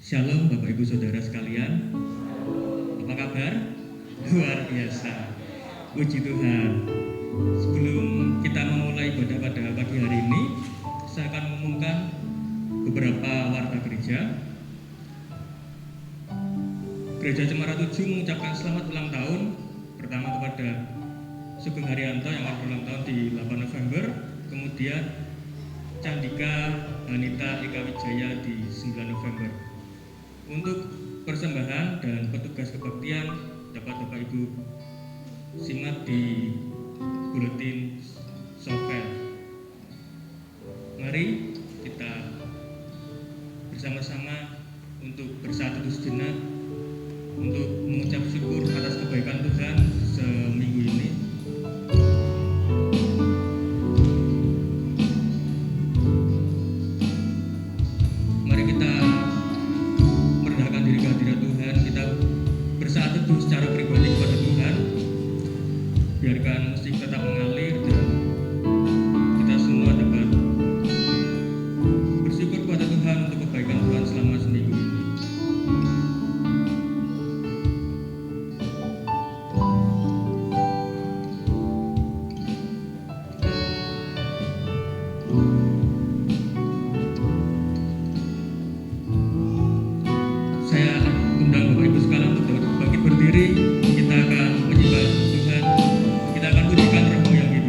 Shalom Bapak Ibu Saudara sekalian. Apa kabar? Luar biasa. Puji Tuhan. Sebelum kita memulai ibadah pada pagi hari ini, saya akan mengumumkan beberapa warta gereja. Gereja Cemara 7 mengucapkan selamat ulang tahun pertama kepada Sugeng Haryanto yang akan berulang tahun di 8 November, kemudian Candika Hanita Eka Wijaya di 9 November. Untuk persembahan dan petugas kebaktian dapat Bapak Ibu simak di buletin software. Mari kita bersama-sama untuk bersatu sejenak untuk mengucap syukur atas kebaikan Tuhan seminggu ini. Mari kita merendahkan diri kehadirat Tuhan, kita bersatu secara pribadi kepada Tuhan. Biarkan musik tetap mengalir dan kita semua dapat bersyukur kepada Tuhan untuk kebaikan Tuhan selama seminggu ini. Saya undang Bapak Ibu sekalian untuk bangkit berdiri. Kita akan menyembah Tuhan. Kita akan pujikan Roh yang hidup.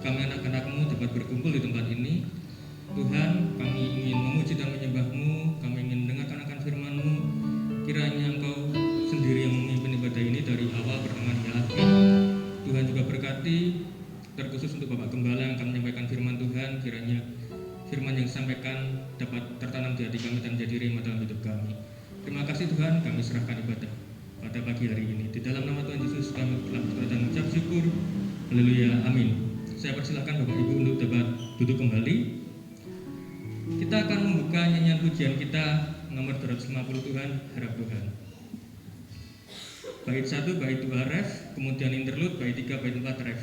kami anak-anak-Mu dapat berkumpul di tempat ini. Tuhan, kami ingin memuji dan menyembah-Mu, kami ingin mendengarkan akan firman-Mu. Kiranya Engkau sendiri yang memimpin ibadah ini dari awal pertengahan hingga akhir. Tuhan juga berkati, terkhusus untuk Bapak Gembala yang akan menyampaikan firman Tuhan. Kiranya firman yang disampaikan dapat tertanam di hati kami dan menjadi rhema dalam hidup kami. Terima kasih Tuhan, kami serahkan ibadah pada pagi hari ini. Di dalam nama Tuhan Yesus kami telah berdoa dan mengucap syukur. Haleluya, amin. Saya persilakan Bapak Ibu untuk dapat duduk kembali. Kita akan membuka nyanyian pujian kita nomor 250, Tuhan, harap Tuhan. Bait 1, bait 2 ref, kemudian interlude, bait 3, bait 4 ref.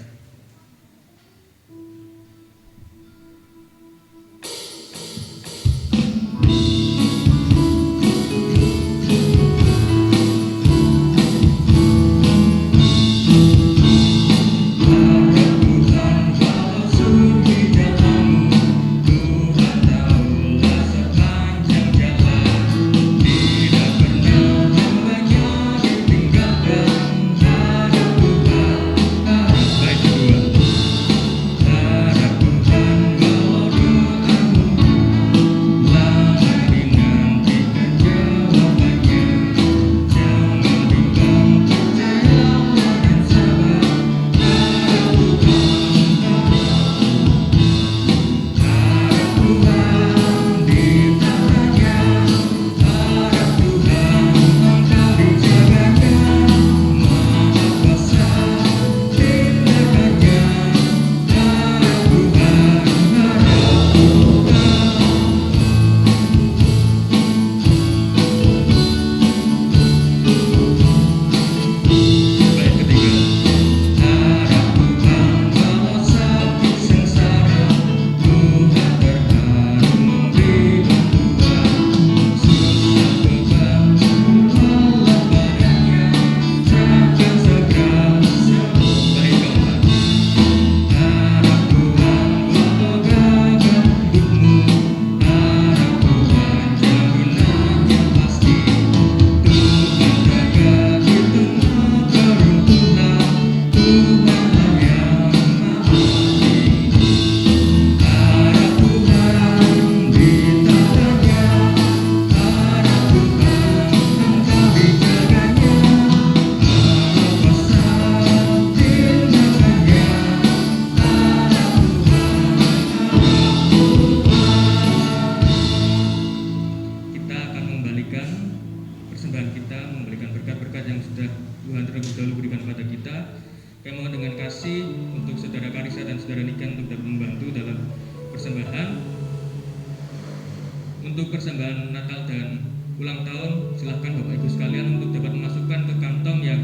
Untuk persembahan Natal dan ulang tahun, silahkan Bapak Ibu sekalian untuk dapat memasukkan ke kantong yang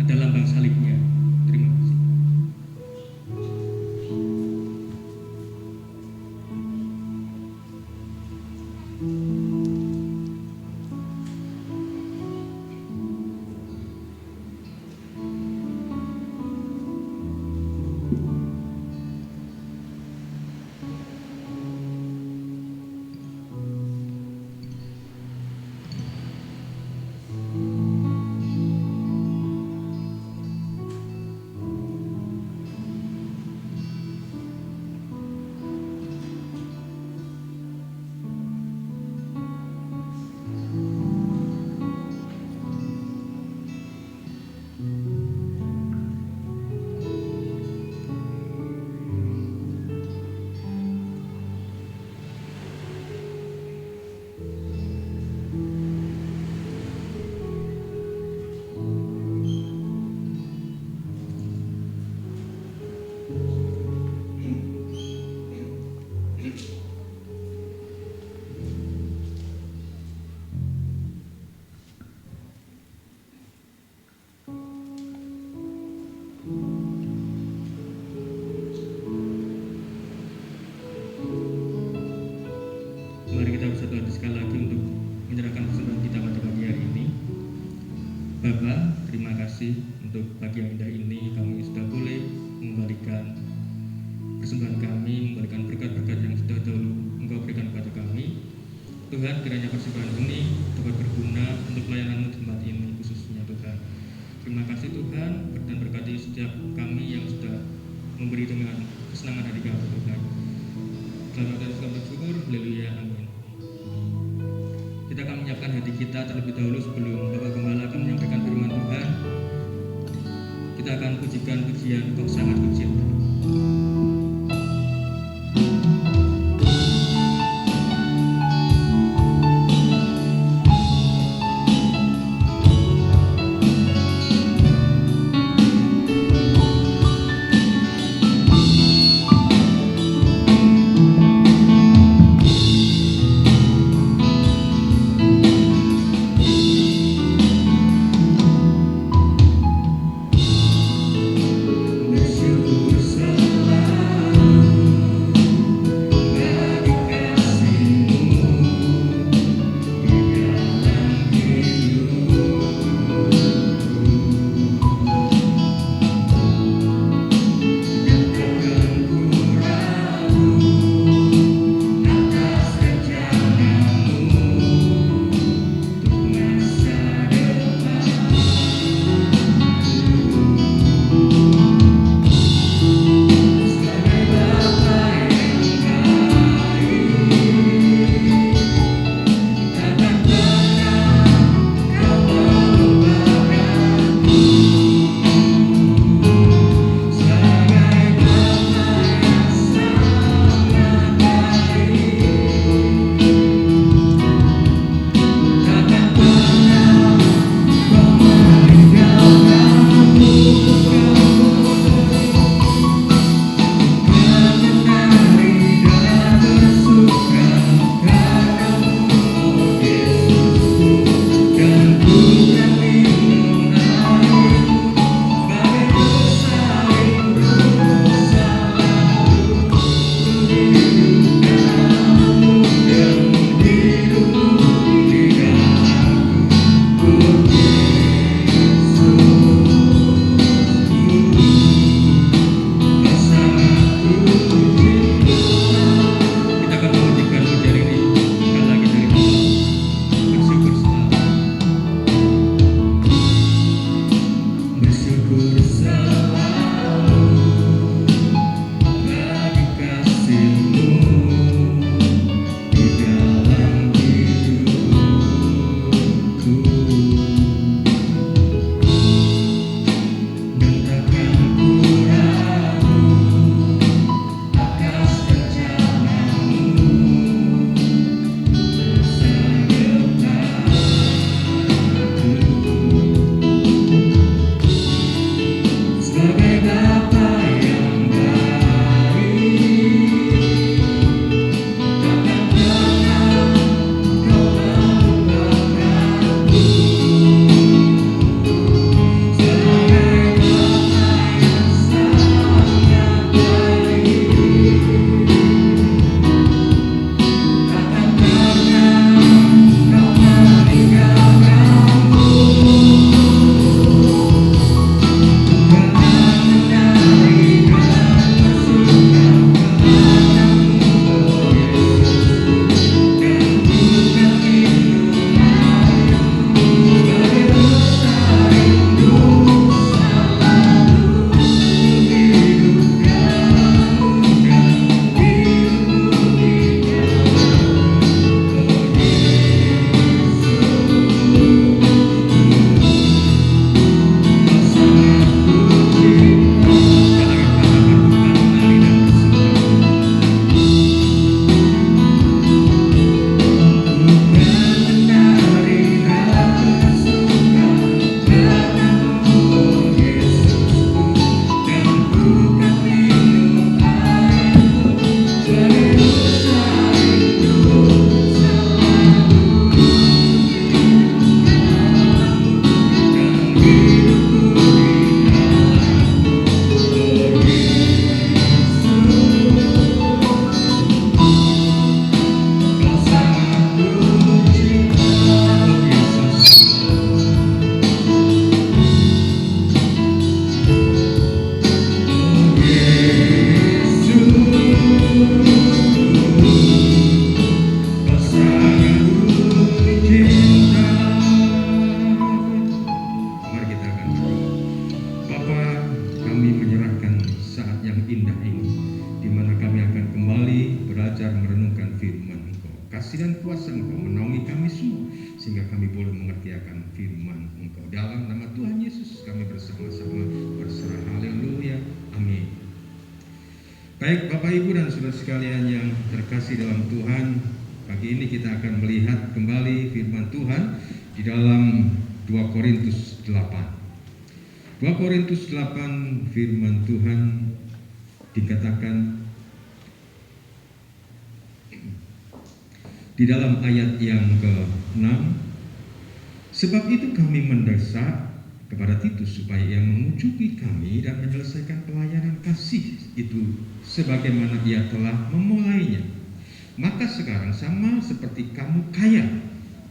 ada lambang salibnya. Terima kasih. Mari kita bersatu hati sekali lagi untuk menyerahkan persembahan kita pada pagi hari ini. Bapak, terima kasih untuk pagi yang indah ini. Kami sudah boleh mengembalikan persembahan kami, mengembalikan berkat-berkat yang sudah dahulu Engkau berikan kepada kami. Tuhan, kiranya persembahan ini dapat berguna untuk pelayanan-Mu di tempat ini khususnya Tuhan. Terima kasih Tuhan, dan berkati setiap kami yang sudah memberi dengan kesenangan hati kami Tuhan. Selamat dan selamat syukur, haleluya, amin. Kita akan menyiapkan hati kita terlebih dahulu sebelum Bapak Gembala akan menyampaikan firman Tuhan. Kita akan pujikan pujian Kau Sangat Kucinta. Bapa, kami menyerahkan saat yang indah ini kasih dan kuasa Engkau menaungi kami semua, sehingga kami boleh mengerti akan firman Engkau. Dalam nama Tuhan Yesus kami bersama-sama berserah. Haleluya. Amin. Baik Bapak Ibu dan saudara sekalian yang terkasih dalam Tuhan, pagi ini kita akan melihat kembali firman Tuhan di dalam 2 Korintus 8. 2 Korintus 8 firman Tuhan dikatakan di dalam ayat yang ke-6, sebab itu kami mendesak kepada Titus supaya ia mengunjungi kami dan menyelesaikan pelayanan kasih itu sebagaimana ia telah memulainya. Maka sekarang sama seperti kamu kaya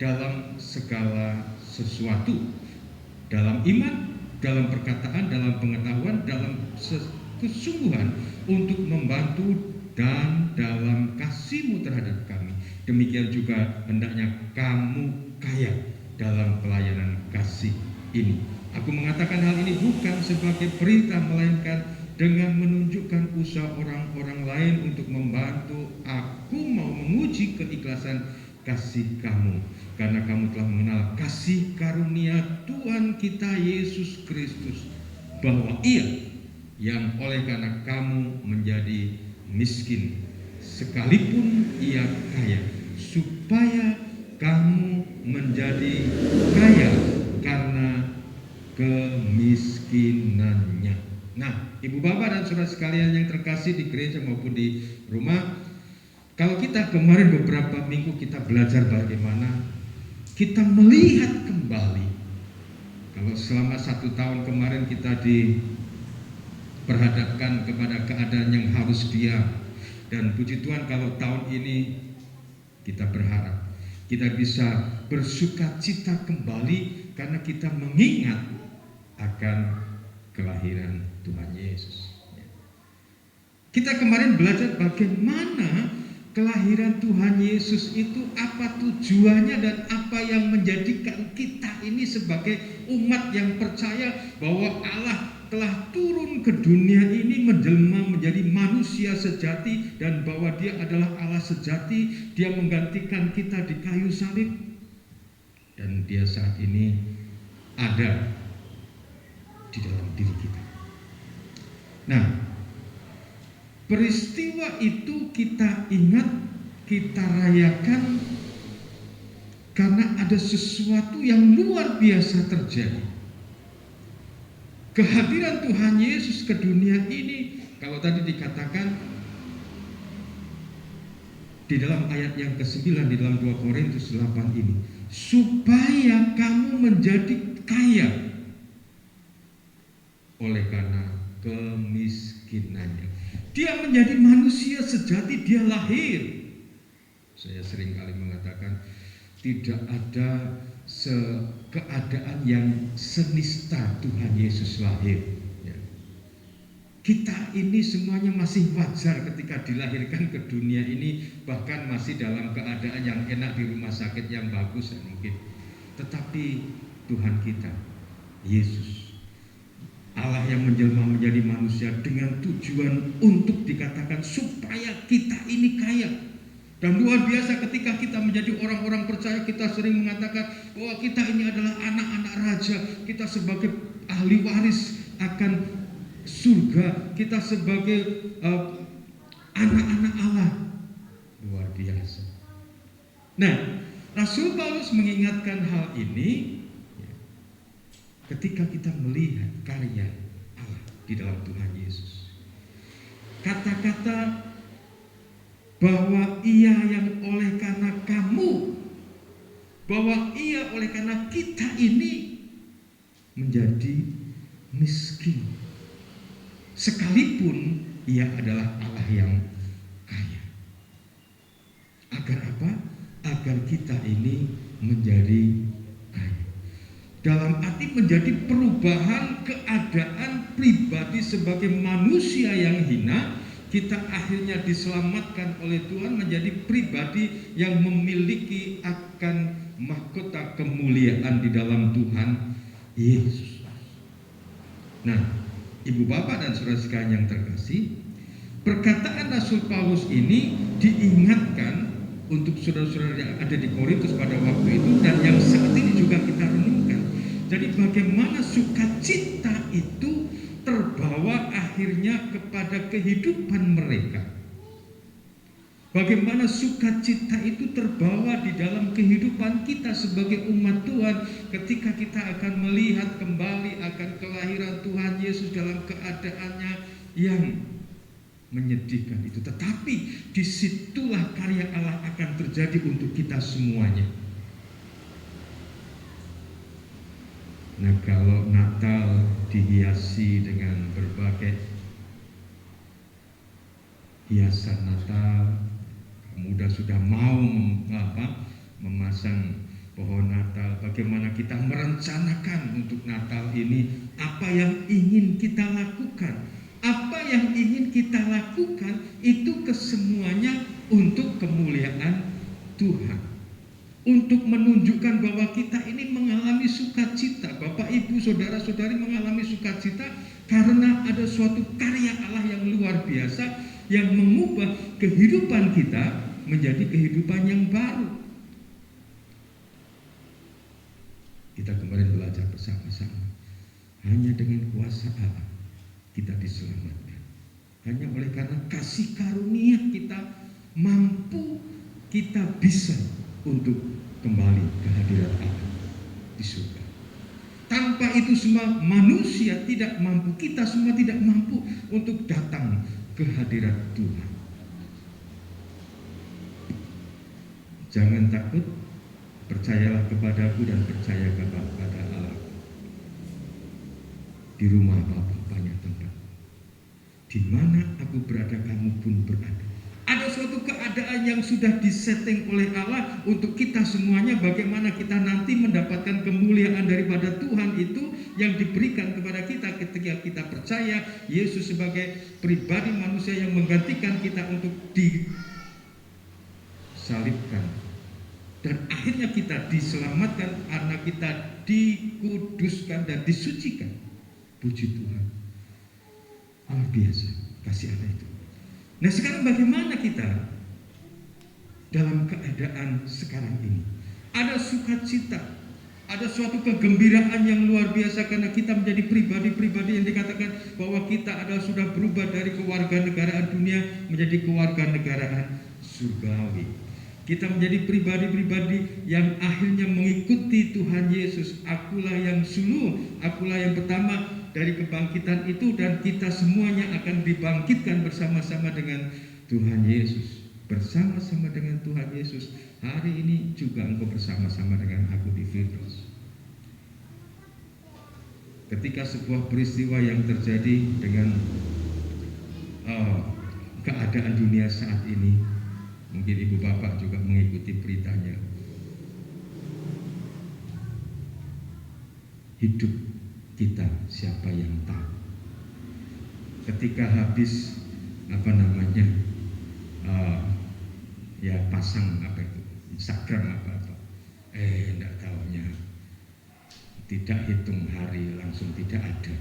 dalam segala sesuatu, dalam iman, dalam perkataan, dalam pengetahuan, dalam kesungguhan untuk membantu dan dalam kasihmu terhadap kami. Demikian juga hendaknya kamu kaya dalam pelayanan kasih ini. Aku mengatakan hal ini bukan sebagai perintah, melainkan dengan menunjukkan usaha orang-orang lain untuk membantu. Aku mau menguji keikhlasan kasih kamu, karena kamu telah mengenal kasih karunia Tuhan kita Yesus Kristus, bahwa Ia yang oleh karena kamu menjadi miskin sekalipun Ia kaya, supaya kamu menjadi kaya karena kemiskinannya. Nah, Ibu Bapak dan saudara sekalian yang terkasih di gereja maupun di rumah, kalau kita kemarin beberapa minggu kita belajar bagaimana kita melihat kembali. Kalau selama 1 tahun kemarin kita diperhadapkan kepada keadaan yang harus diam, dan puji Tuhan kalau tahun ini kita berharap kita bisa bersuka cita kembali karena kita mengingat akan kelahiran Tuhan Yesus. Kita kemarin belajar bagaimana kelahiran Tuhan Yesus itu, apa tujuannya dan apa yang menjadikan kita ini sebagai umat yang percaya bahwa Allah telah turun ke dunia ini menjelma menjadi manusia sejati, dan bahwa Dia adalah Allah sejati. Dia menggantikan kita di kayu salib, dan Dia saat ini ada di dalam diri kita. Nah, peristiwa itu kita ingat, kita rayakan karena ada sesuatu yang luar biasa terjadi. Kehadiran Tuhan Yesus ke dunia ini, kalau tadi dikatakan di dalam ayat yang ke-9 di dalam 2 Korintus 8 ini, supaya kamu menjadi kaya oleh karena kemiskinannya. Dia menjadi manusia sejati, dia lahir. Saya sering kali mengatakan tidak ada keadaan yang senista Tuhan Yesus lahir. Ya. Kita ini semuanya masih wajar ketika dilahirkan ke dunia ini, bahkan masih dalam keadaan yang enak di rumah sakit yang bagus mungkin. Tetapi Tuhan kita, Yesus, Allah yang menjelma menjadi manusia dengan tujuan untuk dikatakan supaya kita ini kaya. Dan luar biasa ketika kita menjadi orang-orang percaya, kita sering mengatakan bahwa kita ini adalah anak-anak raja, kita sebagai ahli waris akan surga, kita sebagai anak-anak Allah. Luar biasa. Nah, Rasul Paulus mengingatkan hal ini ketika kita melihat karya Allah di dalam Tuhan Yesus. Kata-kata bahwa Ia yang oleh karena kamu, bahwa Ia oleh karena kita ini menjadi miskin, sekalipun Ia adalah Allah yang kaya. Agar apa? Agar kita ini menjadi kaya. Dalam arti menjadi perubahan keadaan pribadi sebagai manusia yang hina, kita akhirnya diselamatkan oleh Tuhan menjadi pribadi yang memiliki akan mahkota kemuliaan di dalam Tuhan Yesus. Nah, Ibu Bapak dan saudara sekalian yang terkasih, perkataan Rasul Paulus ini diingatkan untuk saudara-saudara yang ada di Korintus pada waktu itu dan yang saat ini juga kita renungkan. Jadi bagaimana sukacita itu terbawa akhirnya kepada kehidupan mereka. Bagaimana sukacita itu terbawa di dalam kehidupan kita sebagai umat Tuhan ketika kita akan melihat kembali akan kelahiran Tuhan Yesus dalam keadaannya yang menyedihkan itu. Tetapi disitulah karya Allah akan terjadi untuk kita semuanya. Nah, kalau Natal dihiasi dengan berbagai hiasan Natal, muda sudah mau memasang pohon Natal, bagaimana kita merencanakan untuk Natal ini apa yang ingin kita lakukan. Apa yang ingin kita lakukan itu kesemuanya untuk kemuliaan Tuhan, untuk menunjukkan bahwa kita ini mengalami sukacita. Bapak, Ibu, saudara-saudari mengalami sukacita karena ada suatu karya Allah yang luar biasa yang mengubah kehidupan kita menjadi kehidupan yang baru. Kita kemarin belajar bersama-sama, hanya dengan kuasa Allah kita diselamatkan. Hanya oleh karena kasih karunia kita mampu, kita bisa untuk kembali ke hadirat Allah di surga. Tanpa itu semua manusia tidak mampu, kita semua tidak mampu untuk datang ke hadirat Tuhan. Jangan takut, percayalah kepadaku dan percaya kepada Allah. Di rumah Bapa banyak tempat. Di mana aku berada, kamu pun berada. Ada suatu keadaan yang sudah disetting oleh Allah untuk kita semuanya. Bagaimana kita nanti mendapatkan kemuliaan daripada Tuhan itu yang diberikan kepada kita ketika kita percaya Yesus sebagai pribadi manusia yang menggantikan kita untuk disalibkan. Dan akhirnya kita diselamatkan karena kita dikuduskan dan disucikan. Puji Tuhan. Luar biasa kasih Allah itu. Nah, sekarang bagaimana kita dalam keadaan sekarang ini? Ada sukacita, ada suatu kegembiraan yang luar biasa karena kita menjadi pribadi-pribadi yang dikatakan bahwa kita adalah sudah berubah dari kewarganegaraan dunia menjadi kewarganegaraan surgawi. Kita menjadi pribadi-pribadi yang akhirnya mengikuti Tuhan Yesus. Akulah yang suluh, akulah yang pertama dari kebangkitan itu, dan kita semuanya akan dibangkitkan bersama-sama dengan Tuhan Yesus. Bersama-sama dengan Tuhan Yesus. Hari ini juga engkau bersama-sama dengan aku di Firdaus. Ketika sebuah peristiwa yang terjadi dengan keadaan dunia saat ini, mungkin ibu bapak juga mengikuti beritanya. Hidup kita siapa yang tahu? Ketika habis pasang Instagram enggak tahunya tidak hitung hari langsung tidak ada.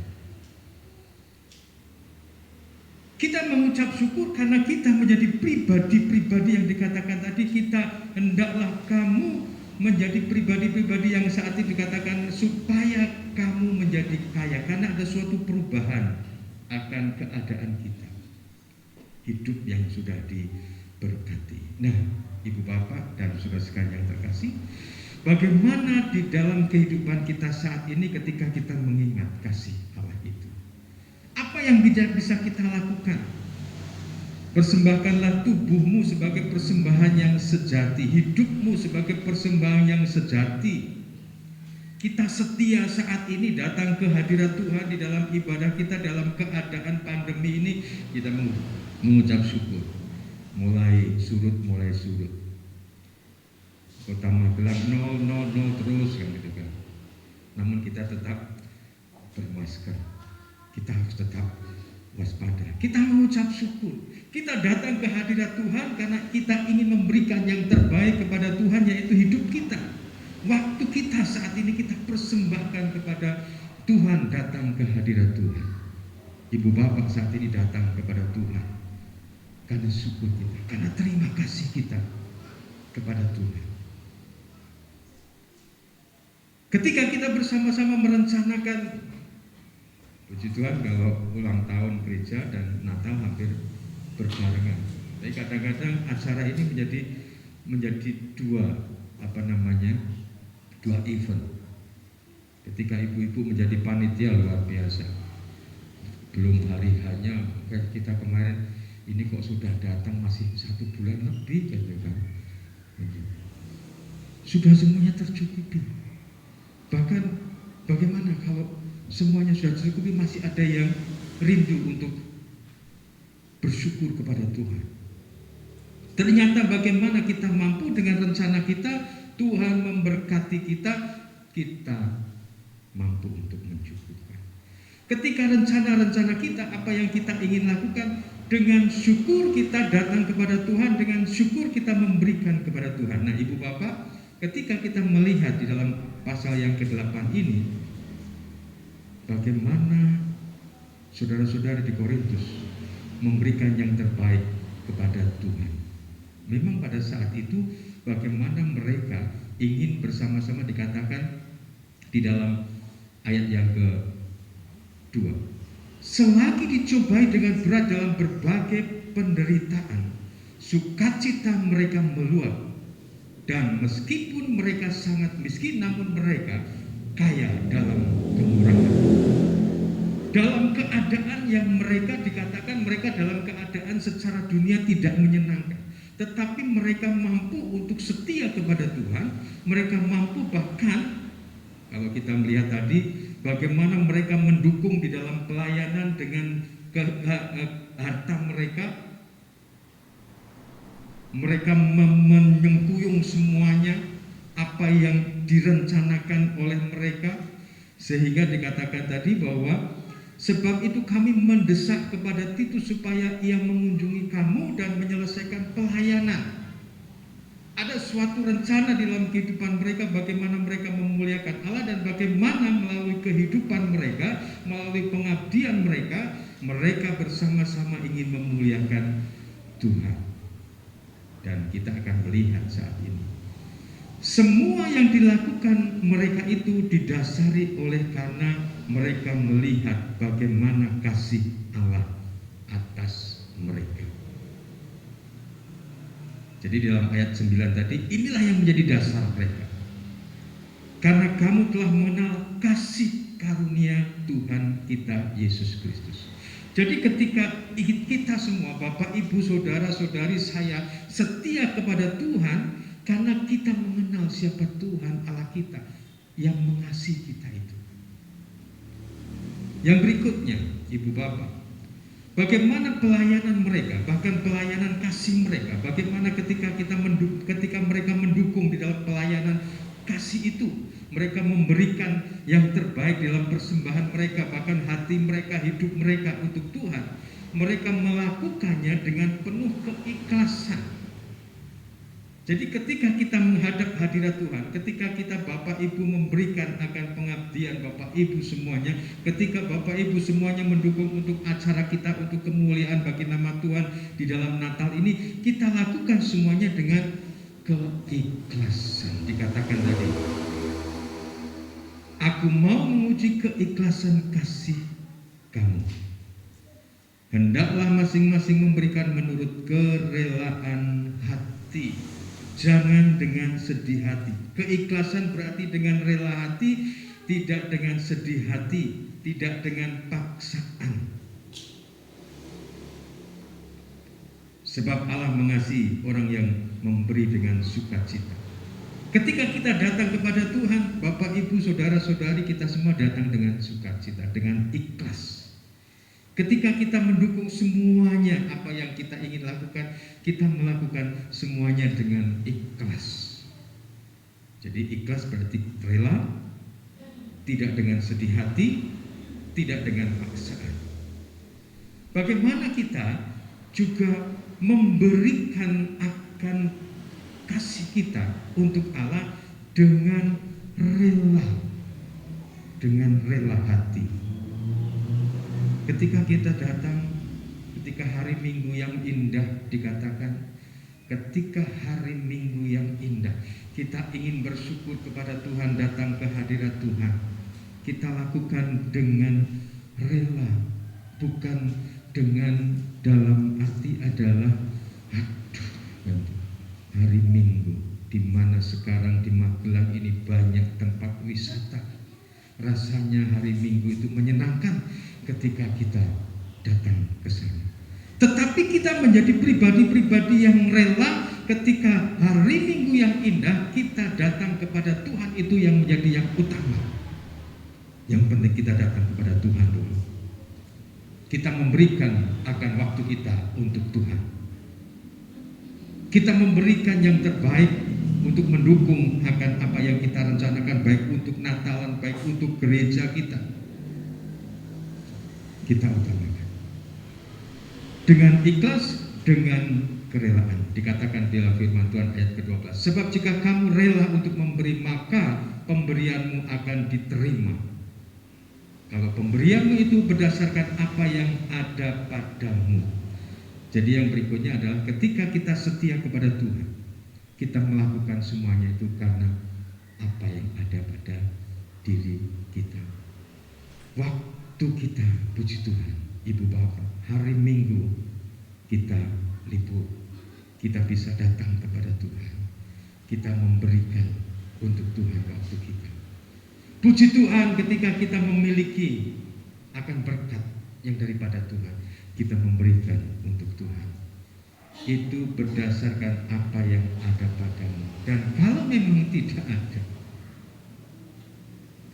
Kita mengucap syukur karena kita menjadi pribadi-pribadi yang dikatakan tadi. Kita hendaklah kamu menjadi pribadi-pribadi yang saat ini dikatakan supaya kamu menjadi kaya, karena ada suatu perubahan akan keadaan kita. Hidup yang sudah diberkati. Nah, ibu bapak dan saudara sekalian yang terkasih, bagaimana di dalam kehidupan kita saat ini ketika kita mengingat kasih Allah itu? Apa yang bisa kita lakukan? Persembahkanlah tubuhmu sebagai persembahan yang sejati, hidupmu sebagai persembahan yang sejati. Kita setia saat ini datang ke hadirat Tuhan di dalam ibadah kita dalam keadaan pandemi ini. Kita mengucap syukur. Mulai surut. Kota Magelang 0 terus kan gitu kan. Namun kita tetap bermasker. Kita harus tetap waspada. Kita mengucap syukur. Kita datang ke hadirat Tuhan karena kita ingin memberikan yang terbaik kepada Tuhan, yaitu hidup kita. Waktu kita saat ini kita persembahkan kepada Tuhan, datang ke hadirat Tuhan. Ibu bapak saat ini datang kepada Tuhan karena syukur kita, karena terima kasih kita. kepada Tuhan. Ketika kita bersama-sama merencanakan, puji Tuhan kalau ulang tahun gereja dan Natal hampir berbarengan. Tapi kadang-kadang acara ini menjadi dua event. Ketika ibu-ibu menjadi panitia luar biasa, belum hari hanya kita kemarin ini kok sudah datang masih 1 bulan lebih gitu kan. Sudah semuanya tercukupi. Bahkan bagaimana kalau semuanya sudah tercukupi masih ada yang rindu untuk bersyukur kepada Tuhan. Ternyata bagaimana kita mampu dengan rencana kita, Tuhan memberkati kita mampu untuk mencukupkan. Ketika rencana-rencana kita, apa yang kita ingin lakukan, dengan syukur kita datang kepada Tuhan, dengan syukur kita memberikan kepada Tuhan. Nah, Ibu Bapak, ketika kita melihat di dalam pasal yang ke-8 ini, bagaimana saudara-saudara di Korintus memberikan yang terbaik kepada Tuhan. Memang pada saat itu bagaimana mereka ingin bersama-sama, dikatakan di dalam ayat yang ke-2, selagi dicobai dengan berat dalam berbagai penderitaan, sukacita mereka meluap, dan meskipun mereka sangat miskin, namun mereka kaya dalam kemurahan. Dalam keadaan yang mereka, dikatakan mereka dalam keadaan secara dunia tidak menyenangkan, tetapi mereka mampu untuk setia kepada Tuhan. Mereka mampu, bahkan kalau kita melihat tadi bagaimana mereka mendukung di dalam pelayanan dengan harta mereka. Mereka menyengkuyung semuanya apa yang direncanakan oleh mereka, sehingga dikatakan tadi bahwa sebab itu kami mendesak kepada Titus supaya ia mengunjungi kamu dan menyelesaikan pelayanan. Ada suatu rencana di dalam kehidupan mereka, bagaimana mereka memuliakan Allah, dan bagaimana melalui kehidupan mereka, melalui pengabdian mereka, mereka bersama-sama ingin memuliakan Tuhan. Dan kita akan melihat saat ini, semua yang dilakukan mereka itu didasari oleh karena mereka melihat bagaimana kasih Allah atas mereka. Jadi dalam ayat 9 tadi, inilah yang menjadi dasar mereka. Karena kamu telah mengenal kasih karunia Tuhan kita Yesus Kristus. Jadi ketika kita semua, Bapak, Ibu, Saudara-saudari, saya setia kepada Tuhan, karena kita mengenal siapa Tuhan Allah kita yang mengasihi kita itu. Yang berikutnya, Ibu Bapak, bagaimana pelayanan mereka, bahkan pelayanan kasih mereka, bagaimana ketika mereka mendukung di dalam pelayanan kasih itu, mereka memberikan yang terbaik dalam persembahan mereka, bahkan hati mereka, hidup mereka untuk Tuhan. Mereka melakukannya dengan penuh keikhlasan. Jadi ketika kita menghadap hadirat Tuhan, ketika kita Bapak Ibu memberikan akan pengabdian Bapak Ibu semuanya, ketika Bapak Ibu semuanya mendukung untuk acara kita, untuk kemuliaan bagi nama Tuhan di dalam Natal ini, kita lakukan semuanya dengan keikhlasan. Dikatakan tadi, aku mau menguji keikhlasan kasih kamu. Hendaklah masing-masing memberikan menurut kerelaan hati, jangan dengan sedih hati. Keikhlasan berarti dengan rela hati, tidak dengan sedih hati, tidak dengan paksaan. Sebab Allah mengasihi orang yang memberi dengan sukacita. Ketika kita datang kepada Tuhan, Bapak, Ibu, Saudara-saudari, kita semua datang dengan sukacita, dengan ikhlas. Ketika kita mendukung semuanya, apa yang kita ingin lakukan, kita melakukan semuanya dengan ikhlas. Jadi ikhlas berarti rela, tidak dengan sedih hati, tidak dengan paksaan. Bagaimana kita juga memberikan akan kasih kita untuk Allah dengan rela hati. Ketika kita datang, ketika hari Minggu yang indah, dikatakan ketika hari Minggu yang indah, kita ingin bersyukur kepada Tuhan, datang ke hadirat Tuhan. Kita lakukan dengan rela, bukan dengan dalam arti adalah hari Minggu, di mana sekarang di Magelang ini banyak tempat wisata. Rasanya hari Minggu itu menyenangkan ketika kita datang ke sana. Tetapi kita menjadi pribadi-pribadi yang rela ketika hari Minggu yang indah kita datang kepada Tuhan, itu yang menjadi yang utama. Yang penting kita datang kepada Tuhan dulu. Kita memberikan akan waktu kita untuk Tuhan. Kita memberikan yang terbaik untuk mendukung akan apa yang kita rencanakan, baik untuk Natalan, baik untuk gereja kita. Kita utamakan dengan ikhlas, dengan kerelaan. Dikatakan dalam firman Tuhan ayat ke-12, sebab jika kamu rela untuk memberi, maka pemberianmu akan diterima. Kalau pemberianmu itu berdasarkan apa yang ada padamu. Jadi yang berikutnya adalah ketika kita setia kepada Tuhan, kita melakukan semuanya itu karena apa yang ada pada diri kita. Waktu kita, puji Tuhan, Ibu Bapak, hari Minggu kita libur, kita bisa datang kepada Tuhan. Kita memberikan untuk Tuhan waktu kita. Puji Tuhan, ketika kita memiliki akan berkat yang daripada Tuhan, kita memberikan untuk Tuhan. Itu berdasarkan apa yang ada padamu. Dan kalau memang tidak ada,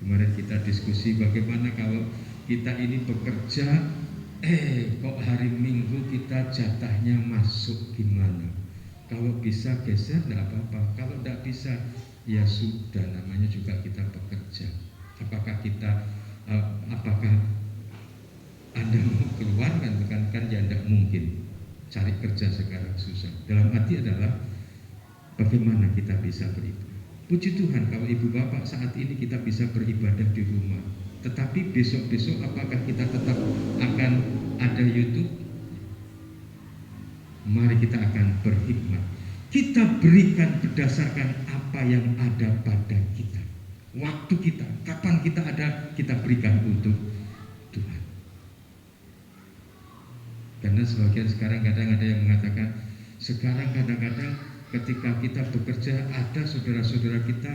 kemarin kita diskusi bagaimana kalau kita ini bekerja, kok hari Minggu kita jatahnya masuk gimana? Kalau bisa geser tidak apa-apa. Kalau tidak bisa, ya sudah, namanya juga kita bekerja. Apakah Anda mau keluar kan ya tidak mungkin. Cari kerja sekarang susah. Dalam arti adalah bagaimana kita bisa beribadah. Puji Tuhan kalau Ibu Bapak saat ini kita bisa beribadah di rumah. Tetapi besok-besok apakah kita tetap akan ada YouTube? Mari kita akan berhikmat. Kita berikan berdasarkan apa yang ada pada kita. Waktu kita, kapan kita ada, kita berikan untuk Tuhan. Karena sebagian sekarang kadang ada yang mengatakan, sekarang kadang-kadang ketika kita bekerja ada saudara-saudara kita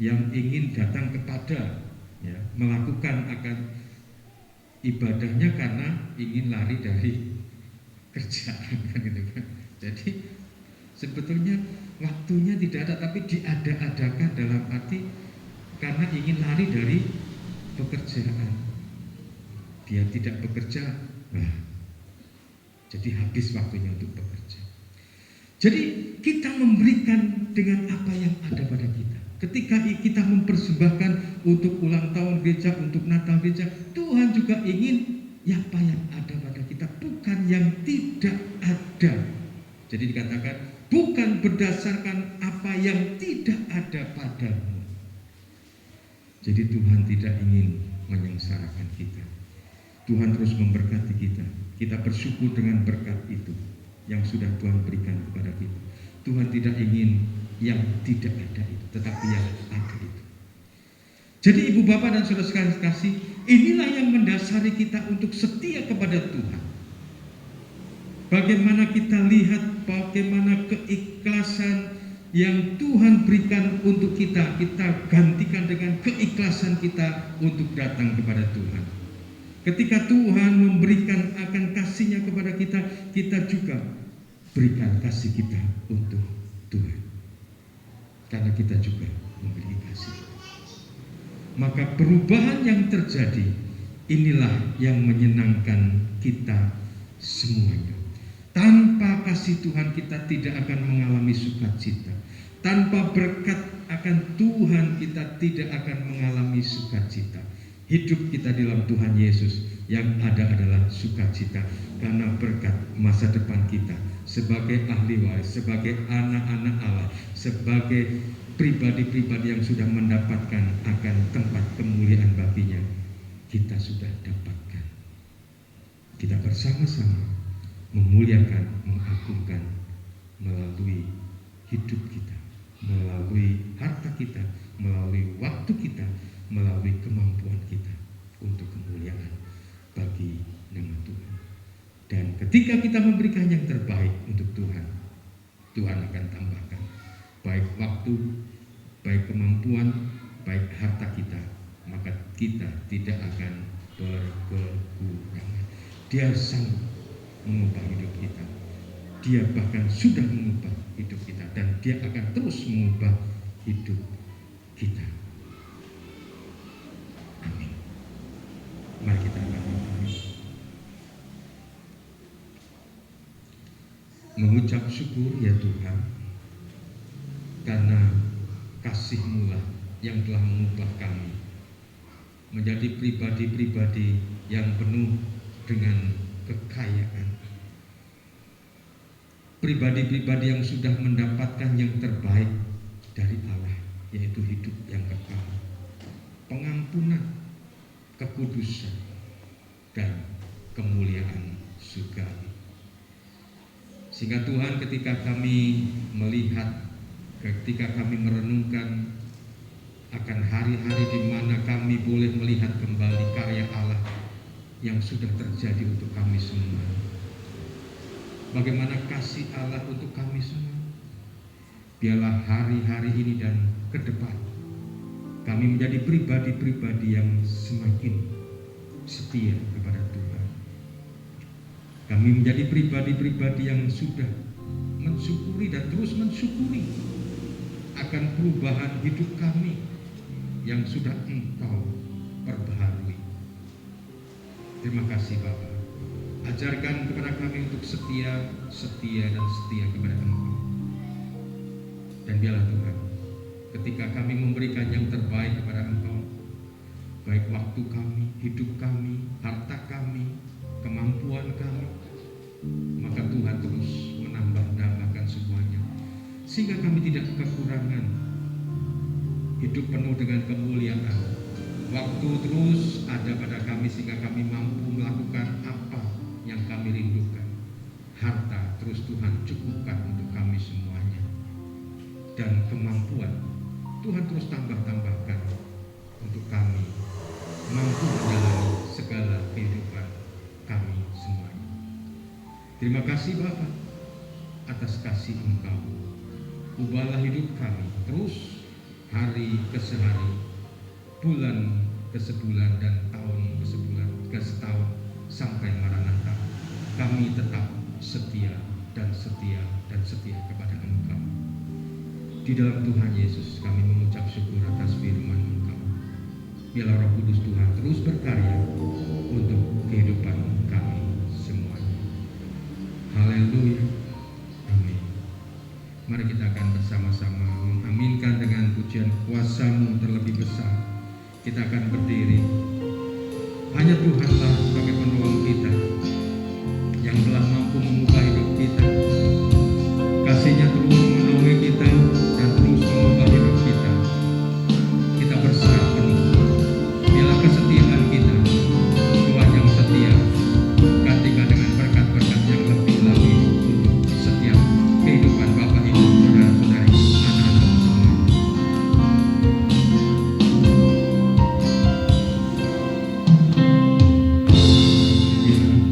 yang ingin datang kepada, ya, melakukan akan ibadahnya karena ingin lari dari kerjaan, kan gitu kan. Jadi sebetulnya waktunya tidak ada, tapi diada-adakan dalam arti karena ingin lari dari pekerjaan. Dia tidak bekerja, nah, jadi habis waktunya untuk bekerja. Jadi kita memberikan dengan apa yang ada pada kita. Ketika kita mempersembahkan untuk ulang tahun gereja, untuk Natal gereja, Tuhan juga ingin apa yang ada pada kita, bukan yang tidak ada. Jadi dikatakan bukan berdasarkan apa yang tidak ada padamu. Jadi Tuhan tidak ingin menyengsarakan kita. Tuhan terus memberkati kita. Kita bersyukur dengan berkat itu yang sudah Tuhan berikan kepada kita. Tuhan tidak ingin yang tidak ada itu, tetapi yang ada itu. Jadi Ibu Bapak dan Saudara sekalian kasih, inilah yang mendasari kita untuk setia kepada Tuhan. Bagaimana kita lihat, bagaimana keikhlasan yang Tuhan berikan untuk kita, kita gantikan dengan keikhlasan kita untuk datang kepada Tuhan. Ketika Tuhan memberikan akan kasih-Nya kepada kita, kita juga berikan kasih kita untuk Tuhan. Karena kita juga memiliki kasih. Maka perubahan yang terjadi, inilah yang menyenangkan kita semuanya. Tanpa kasih Tuhan kita tidak akan mengalami sukacita. Tanpa berkat akan Tuhan kita tidak akan mengalami sukacita. Hidup kita di dalam Tuhan Yesus yang ada adalah sukacita. Karena berkat masa depan kita sebagai ahli waris, sebagai anak-anak Allah, sebagai pribadi-pribadi yang sudah mendapatkan akan tempat kemuliaan baginya, kita sudah dapatkan. Kita bersama-sama memuliakan, mengagungkan melalui hidup kita, melalui harta kita, melalui waktu kita, melalui kemampuan kita untuk kemuliaan bagi nama Tuhan. Dan ketika kita memberikan yang terbaik untuk Tuhan, Tuhan akan tambahkan baik waktu, baik kemampuan, baik harta kita, maka kita tidak akan berkekurangan. Dia sanggup mengubah hidup kita. Dia bahkan sudah mengubah hidup kita, dan dia akan terus mengubah hidup kita. Amin. Mari kita akan mengucap syukur ya Tuhan, karena kasih-Mu lah yang telah mengubah kami menjadi pribadi-pribadi yang penuh dengan kekayaan, pribadi-pribadi yang sudah mendapatkan yang terbaik dari Allah, yaitu hidup yang kekal, pengampunan, kekudusan, dan kemuliaan surgawi. Sehingga Tuhan, ketika kami melihat, ketika kami merenungkan akan hari-hari di mana kami boleh melihat kembali karya Allah yang sudah terjadi untuk kami semua, bagaimana kasih Allah untuk kami semua, biarlah hari-hari ini dan ke depan kami menjadi pribadi-pribadi yang semakin setia kepada Tuhan. Kami menjadi pribadi-pribadi yang sudah mensyukuri dan terus mensyukuri akan perubahan hidup kami yang sudah Engkau perbaharui. Terima kasih Bapa. Ajarkan kepada kami untuk setia kepada Engkau. Dan biarlah Tuhan, ketika kami memberikan yang terbaik kepada Engkau, baik waktu kami, hidup kami, harta kami, kemampuan kami, maka Tuhan terus menambah-nambahkan semuanya, sehingga kami tidak kekurangan hidup penuh dengan kemuliaan. Waktu terus ada pada kami sehingga kami mampu melakukan apa yang kami rindukan. Harta terus Tuhan cukupkan untuk kami semuanya, dan kemampuan Tuhan terus tambah-tambahkan untuk kami mampu menjalani segala kehidupan kami semuanya. Terima kasih Bapa atas kasih Engkau. Ubahlah hidup kami terus, hari ke sehari, bulan ke sebulan, dan tahun ke sebulan, ke setahun, sampai Maranatha. Kami tetap setia kepada Engkau. Di dalam Tuhan Yesus kami mengucap syukur atas firman Engkau. Biarlah Roh Kudus Tuhan terus berkarya untuk kehidupan kami semuanya. Haleluya. Amin. Mari kita akan bersama-sama mengaminkan dengan pujian kuasa-Mu terlebih besar. Kita akan berdiri. Hanya Tuhanlah sebagai penolong kita, yang telah mampu mengubah hidup kita. Kasih-Nya terus menolongi kita dan terus mengubah hidup kita. Kita berserah penuh. Biarlah kesetiaan kita, Tuhan yang setia, gantikan dengan berkat-berkat yang lebih lagi untuk setiap kehidupan Bapak Ibu, saudara-saudari, anak-anak semua. Ya Tuhan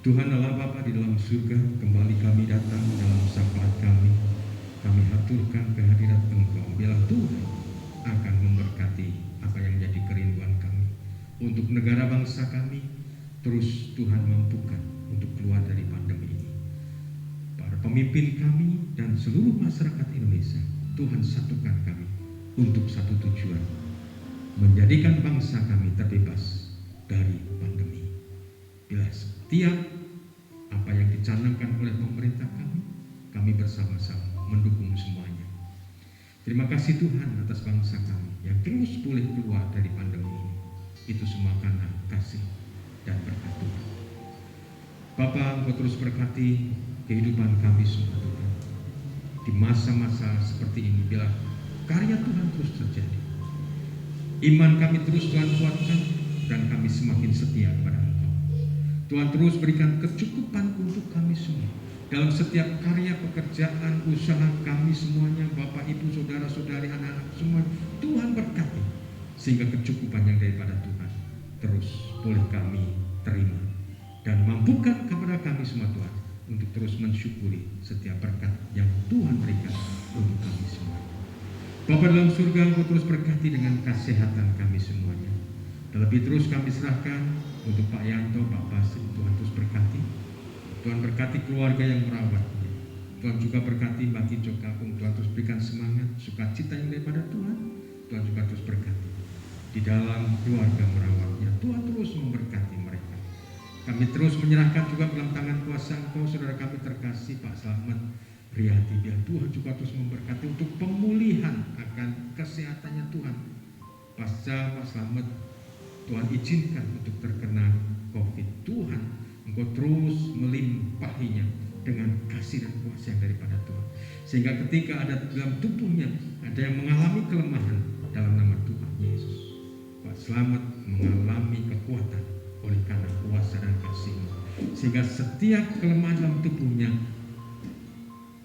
Tuhan Allah Bapa di dalam surga, kembali kami datang dalam syafaat kami. Kami haturkan kehadirat Engkau. Biarlah Tuhan akan memberkati apa yang menjadi kerinduan kami. Untuk negara bangsa kami, terus Tuhan mampukan untuk keluar dari pandemi ini. Para pemimpin kami dan seluruh masyarakat Indonesia, Tuhan satukan kami untuk satu tujuan, menjadikan bangsa kami terbebas dari pandemi. Bila setiap apa yang dicanangkan oleh pemerintah kami bersama-sama mendukung semuanya. Terima kasih Tuhan atas bangsa kami yang terus boleh keluar dari pandemi ini. Itu semua karena kasih dan berkat Tuhan. Bapa, Engkau terus berkati kehidupan kami semua Tuhan. Di masa-masa seperti ini, bila karya Tuhan terus terjadi, iman kami terus Tuhan kuatkan, dan kami semakin setia kepada Engkau. Tuhan terus berikan kecukupan untuk kami semua dalam setiap karya, pekerjaan, usaha kami semuanya, Bapak, Ibu, saudara-saudari, anak-anak semua. Tuhan berkati sehingga kecukupan yang daripada Tuhan terus boleh kami terima, dan mampukan kepada kami semua Tuhan untuk terus mensyukuri setiap berkat yang Tuhan berikan untuk kami semua. Bapa dalam surga, Engkau terus berkati dengan kesehatan kami semuanya. Terlebih terus kami serahkan untuk Pak Yanto, Pak Basri. Tuhan terus berkati. Tuhan berkati keluarga yang merawatnya. Tuhan juga berkati Mbak Kijo Kapung. Tuhan terus berikan semangat, sukacita yang daripada Tuhan. Tuhan juga terus berkati di dalam keluarga merawatnya. Tuhan terus memberkati mereka. Kami terus menyerahkan juga dalam tangan kuasa Engkau saudara kami terkasih Pak Slamet Riyadi. Biar Tuhan juga terus memberkati untuk pemulihan akan kesehatannya Tuhan. Pasca Pak Slamet Tuhan izinkan untuk terkena COVID. Tuhan, Engkau terus melimpahinya dengan kasih dan kuasa yang daripada Tuhan. Sehingga ketika ada dalam tubuhnya ada yang mengalami kelemahan, dalam nama Tuhan Yesus, Pak Slamet mengalami kekuatan oleh karena kuasa dan kasih-Mu. Sehingga setiap kelemahan dalam tubuhnya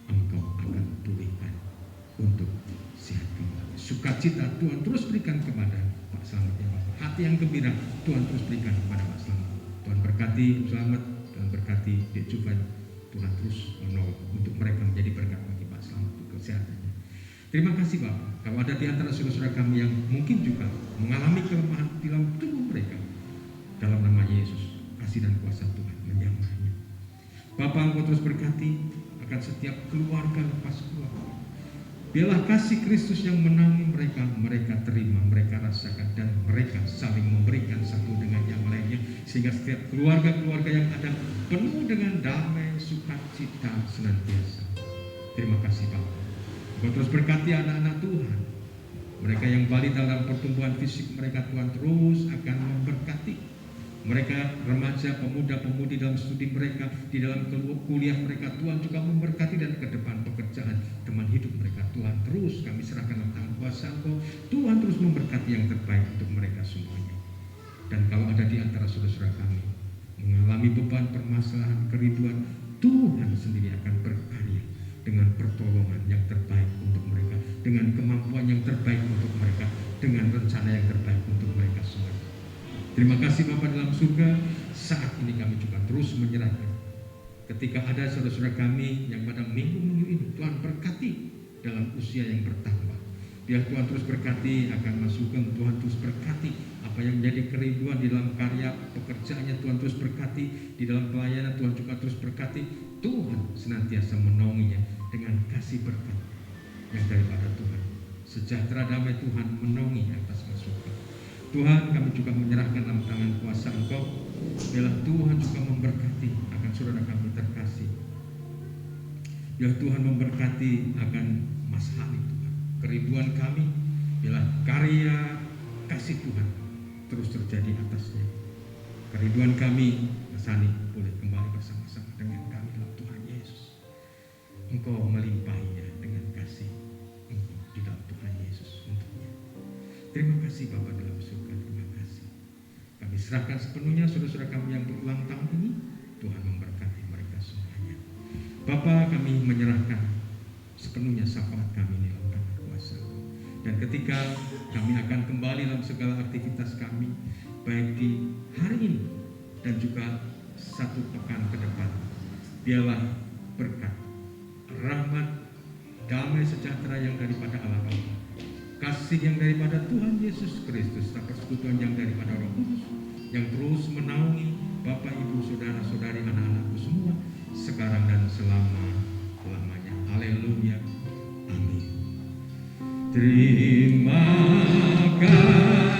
Engkau akan pulihkan untuk sehat kembali. Sukacita Tuhan terus berikan kepada Pak Slamet ya Bapak. Hati yang gembira Tuhan terus berikan kepada Pak Slamet. Tuhan berkati Slamet, Tuhan berkati Dek Juvan. Tuhan terus menolong untuk mereka menjadi berkat bagi Pak Slamet untuk kesehatannya. Terima kasih Bapak. Kalau ada di antara saudara-saudara kami yang mungkin juga mengalami kelemahan di dalam tubuh mereka, dalam nama Yesus, kasih dan kuasa Tuhan menyamahnya. Bapak, Engkau terus berkati akan setiap keluarga lepas keluarga. Biarlah kasih Kristus yang menaungi mereka, mereka terima, mereka rasakan, dan mereka saling memberikan satu dengan yang lainnya, sehingga setiap keluarga-keluarga yang ada penuh dengan damai, sukacita senantiasa. Terima kasih Bapak. Engkau terus berkati anak-anak Tuhan. Mereka yang balik dalam pertumbuhan fisik mereka, Tuhan terus akan memberkati. Mereka remaja, pemuda-pemudi dalam studi mereka, di dalam kuliah mereka, Tuhan juga memberkati, dan ke depan pekerjaan teman hidup mereka, Tuhan terus kami serahkan dalam tangan kuasa Engkau. Tuhan terus memberkati yang terbaik untuk mereka semuanya. Dan kalau ada di antara saudara-saudara kami mengalami beban, permasalahan, kerinduan, Tuhan sendiri akan berkarya dengan pertolongan yang terbaik untuk mereka, dengan kemampuan yang terbaik untuk mereka, dengan rencana yang terbaik untuk mereka semua. Terima kasih Bapa dalam surga. Saat ini kami juga terus menyerahkan. Ketika ada saudara-saudara kami yang pada minggu-minggu ini, Tuhan berkati dalam usia yang bertambah. Biar Tuhan terus berkati akan masukan, Tuhan terus berkati apa yang menjadi kerinduan di dalam karya pekerjaannya, Tuhan terus berkati di dalam pelayanan, Tuhan juga terus berkati. Tuhan senantiasa menaunginya dengan kasih berkat yang daripada Tuhan. Sejahtera damai Tuhan menaungi atas masukan. Tuhan, kami juga menyerahkan dalam tangan kuasa Engkau. Biarlah Tuhan juga memberkati akan saudara kami terkasih. Biar Tuhan memberkati akan Mas Hani Tuhan. Kerinduan kami, biarlah karya kasih Tuhan terus terjadi atasnya. Kerinduan kami, Mas Hani boleh kembali bersama-sama dengan kami dalam Tuhan Yesus. Engkau melimpahinya dengan kasih Engkau di dalam Tuhan Yesus untuknya. Terima kasih Bapa dalam surga, terima kasih. Kami serahkan sepenuhnya saudara-saudara kami yang berulang tahun ini. Tuhan memberkati mereka semuanya. Bapa, kami menyerahkan sepenuhnya syafaat kami ini dalam tangan kuasa. Dan ketika kami akan kembali dalam segala aktivitas kami, baik di hari ini dan juga satu pekan ke depan. Biarlah berkat, rahmat, damai sejahtera yang daripada Allah Bapa, kasih yang daripada Tuhan Yesus Kristus, dan persekutuan yang daripada Roh Kudus yang terus menaungi Bapak, Ibu, Saudara-saudari, anak-anakku semua sekarang dan selama-lamanya. Haleluya. Amin. Terima kasih.